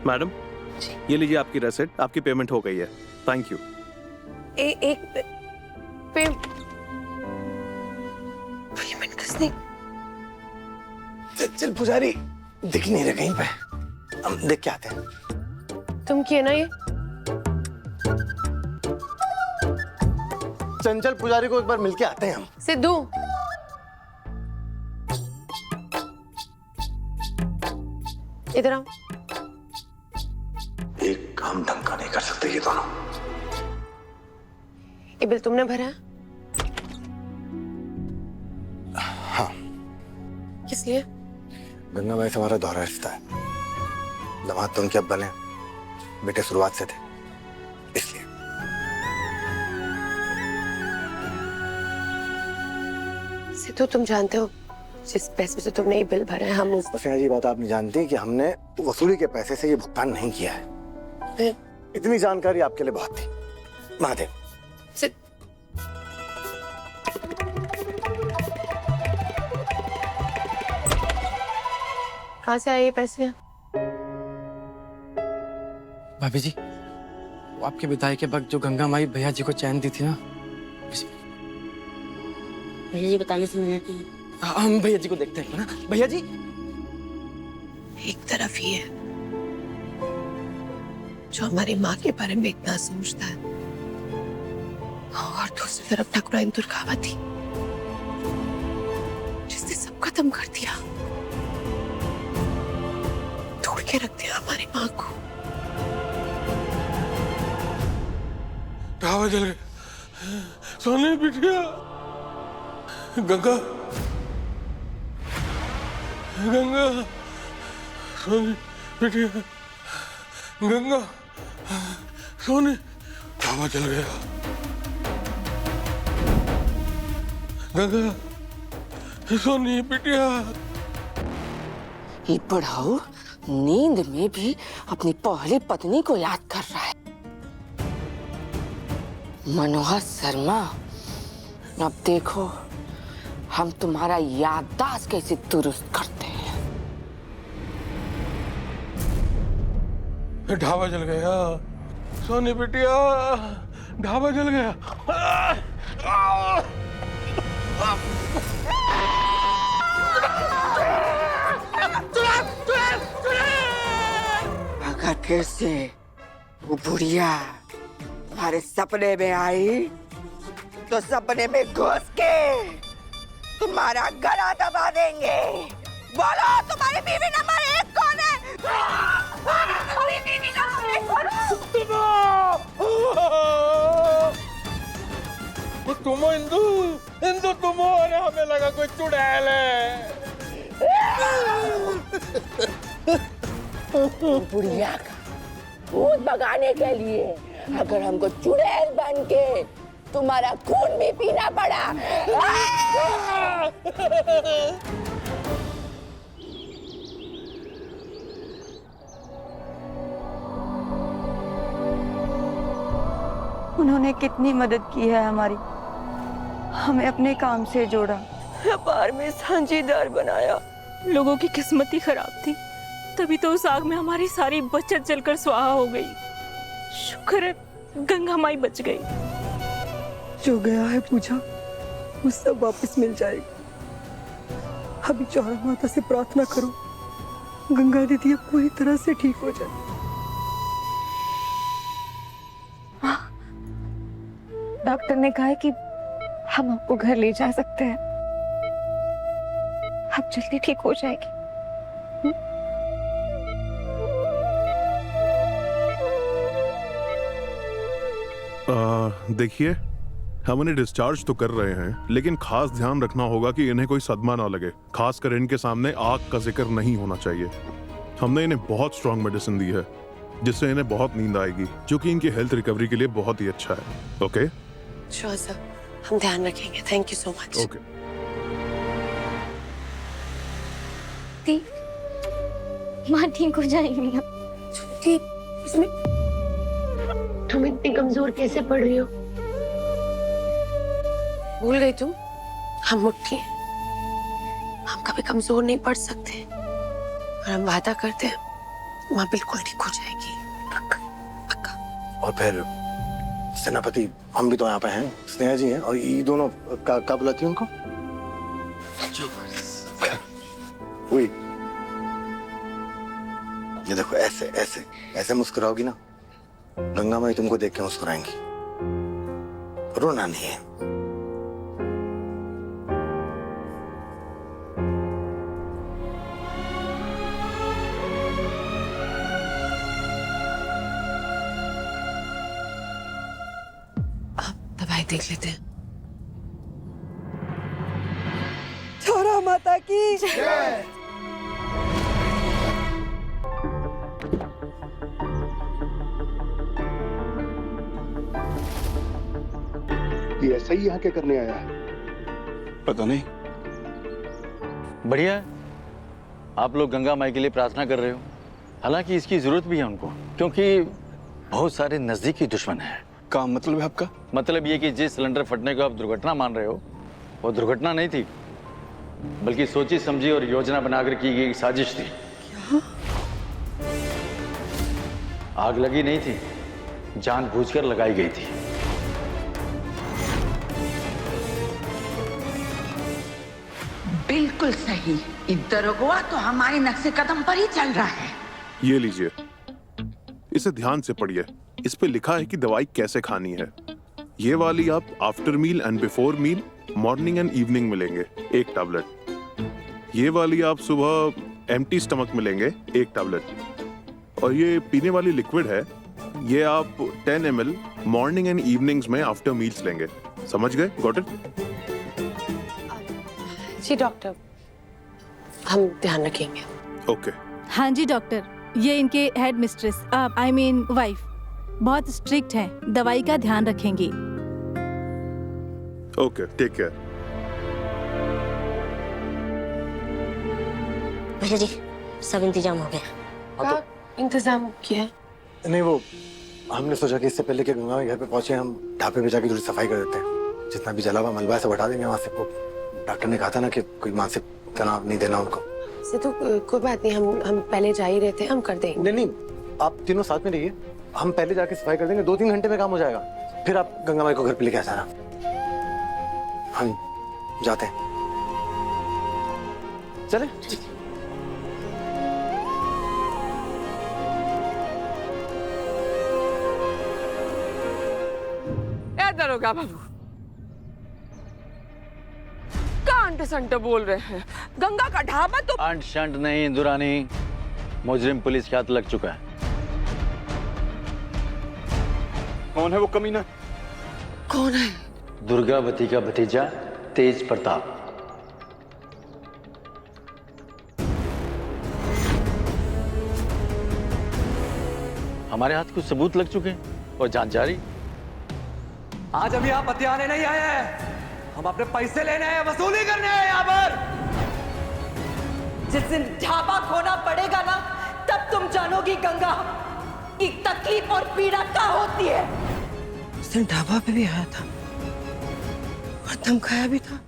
Madam, ये लीजिए आपकी रसीद, आपकी पेमेंट हो गई है। Thank you. एक पेमेंट किसने? चल पुजारी, दिख नहीं रहे कहीं पे, हम देख के आते हैं। तुम किए ना ये? चंचल पुजारी को एक बार मिलके आते हैं हम। सिद्धू, इधर आओ। एक काम ढंग का नहीं कर सकते ये दोनों। ये बिल तुमने भरा है? हाँ। किस लिए? गंगा भाई से हमारा दोहरा रिश्ता है। दामाद तो उनके अब बने, बेटे शुरुआत से थे, इसलिए। सिद्धू, तुम जानते हो जिस पैसे से तुमने ये बिल भरा है, हम उस बस ये बात आप नहीं जानती कि हमने वसूली के पैसे से ये भुगतान नहीं किया है। इतनी जानकारी आपके लिए बहुत थी। महादेव, कहाँ से आए ये पैसे? भाभी जी, वो आपके विदाई के वक्त जो गंगा माई भैया जी को चैन दी थी ना, भैया जी बताने से मैंने की। हम भैया जी को देखते हैं ना। भैया जी, एक तरफ ही है जो हमारी माँ के बारे में इतना सोचता है, और दूसरी तरफ ठकुराइन दुर्गावती जिसने सब खत्म कर दिया, तोड़ के रख दिया हमारी माँ को। ढाबा जल गए, सोने बिटिया, गंगा, गंगा, सोनी बिटिया, गंगा, सोनी, ढाबा जल गया, गंगा, सोनी बिटिया। ये बुढ़ाऊ नींद में भी अपनी पहली पत्नी को याद कर रहा है। मनोहर शर्मा, अब देखो हम तुम्हारा याददाश्त कैसे दुरुस्त करते हैं। ढाबा जल गया, सोनी बिटिया, ढाबा जल गया। अगर फिर से वो बुढ़िया तुम्हारे सपने में आई तो सपने में घुस के तुम्हारा गला दबा देंगे। बोलो, तुम्हारी बीवी नंबर 1 कौन है? तुम्हारी बीवी नंबर 1 कौन है? तुम इंदु, इंदु तुम हो, अरे हमें लगा कोई चुड़ैल है। बुढ़िया का भूत भगाने के लिए अगर हमको चुड़ैल बन के तुम्हारा खून भी पीना पड़ा। उन्होंने कितनी मदद की है हमारी, हमें अपने काम से जोड़ा, व्यापार में साझेदार बनाया। लोगों की किस्मत ही खराब थी, तभी तो उस आग में हमारी सारी बचत जलकर स्वाहा हो गई। शुक्र है गंगा माई बच गई। जो गया है पूजा, वो सब वापस मिल जाएगा। अभी चारा माता से प्रार्थना करो, गंगा दीदी अब पूरी तरह से ठीक हो जाए। डॉक्टर ने कहा है कि हम आपको घर ले जा सकते हैं, आप जल्दी ठीक हो जाएगी। देखिए, हम उन्हें डिस्चार्ज तो कर रहे हैं, लेकिन खास ध्यान रखना होगा कि इन्हें कोई सदमा ना लगे। खासकर इनके सामने आग का जिक्र नहीं होना चाहिए। हमने इन्हें बहुत स्ट्रॉन्ग मेडिसिन दी है, जिससे इन्हें बहुत नींद आएगी, जो कि इनकी हेल्थ रिकवरी के लिए बहुत ही अच्छा है। ओके? श्योर सर, हम ध्यान रखेंगे। Thank you so much. Okay. माँ ठीक हो जाएगी। ठीक, इसमें तुम इतनी कमजोर कैसे पड़ रही हो? भूल गई तुम? हम मुट्ठी हैं। हम कभी कमजोर नहीं पड़ सकते, और हम वादा करते हैं माँ बिल्कुल ठीक हो जाएगी, पक्का। और फिर सेनापति हम भी तो यहाँ पे हैं, स्नेहा जी हैं, और ये दोनों का बुलाती उनको? वही, ये देखो, ऐसे ऐसे ऐसे मुस्कुराओगी ना, गंगा माई तुमको देख के मुस्कुराएंगी। रोना नहीं है। आप दवाई देख लेते हैं। छोरा माता की ये ऐसा ही यहाँ क्या करने आया है? पता नहीं। बढ़िया है। आप लोग गंगा माई के लिए प्रार्थना कर रहे हो। हालांकि इसकी जरूरत भी है उनको, क्योंकि बहुत सारे नजदीकी दुश्मन हैं। क्या मतलब है आपका? मतलब ये कि जिस सिलेंडर फटने को आप दुर्घटना मान रहे हो, वो दुर्घटना नहीं थी, बल्कि सोची समझी और योजना बनाकर की गई साजिश थी। आग लगी नहीं थी, जानबूझकर लगाई गई थी। बिल्कुल सही। दरोगा तो हमारे नक्शे कदम पर ही चल रहा है। ये लीजिए, इसे ध्यान से पढ़िए। इस पे लिखा है कि दवाई कैसे खानी है। ये वाली आप after meal and before meal, morning and evening में लेंगे 1 टैबलेट। ये वाली आप सुबह एम्प्टी स्टमक में लेंगे 1 टैबलेट। और ये पीने वाली लिक्विड है, ये आप 10 ml मॉर्निंग एंड इवनिंग्स में आफ्टर मील्स लेंगे। समझ गए? Got it? जी डॉक्टर, हम ध्यान रखेंगे। ओके। हाँ जी डॉक्टर, ये इनके head mistress I mean wife बहुत स्ट्रिक्ट हैं, दवाई का ध्यान रखेंगी। Okay, take care. भैया जी, सब इंतजाम हो गया। क्या इंतजाम किया? नहीं, वो हमने सोचा कि इससे पहले कि गंगा माई घर पे पहुंचे, हम ढाबे पे जाके थोड़ी सफाई कर देते हैं। जितना भी जला हुआ मलबा है सब हटा देंगे वहां से। वो डॉक्टर ने कहा था ना कि कोई मानसिक तनाव नहीं देना उनको। से तो कोई बात नहीं, हम पहले जा ही रहे थे, हम कर देंगे। नहीं, आप तीनों साथ में रहिए, हम पहले जाके सफाई कर देंगे। 2-3 घंटे में काम हो जाएगा। फिर आप गंगा माई को घर पे लेके आ जाना। हम जाते हैं। चले? दरोगा बाबू, कांट संट बोल रहे हैं। गंगा का ढाबा तो अंट शंट नहीं दुरानी, मुजरिम पुलिस के हाथ लग चुका है। कौन है वो कमीना? कौन है? दुर्गावती का भतीजा तेज प्रताप। हमारे हाथ कुछ सबूत लग चुके हैं और जांच जारी। आज अभी आप हथियारे नहीं आए हैं, हम अपने पैसे लेने आए, वसूली करने आए यहाँ पर। जिस दिन ढाबा खोना पड़ेगा ना, तब तुम जानोगी गंगा की तकलीफ और पीड़ा क्या होती है। उस दिन ढाबा पे भी आया था और धमकाया भी था।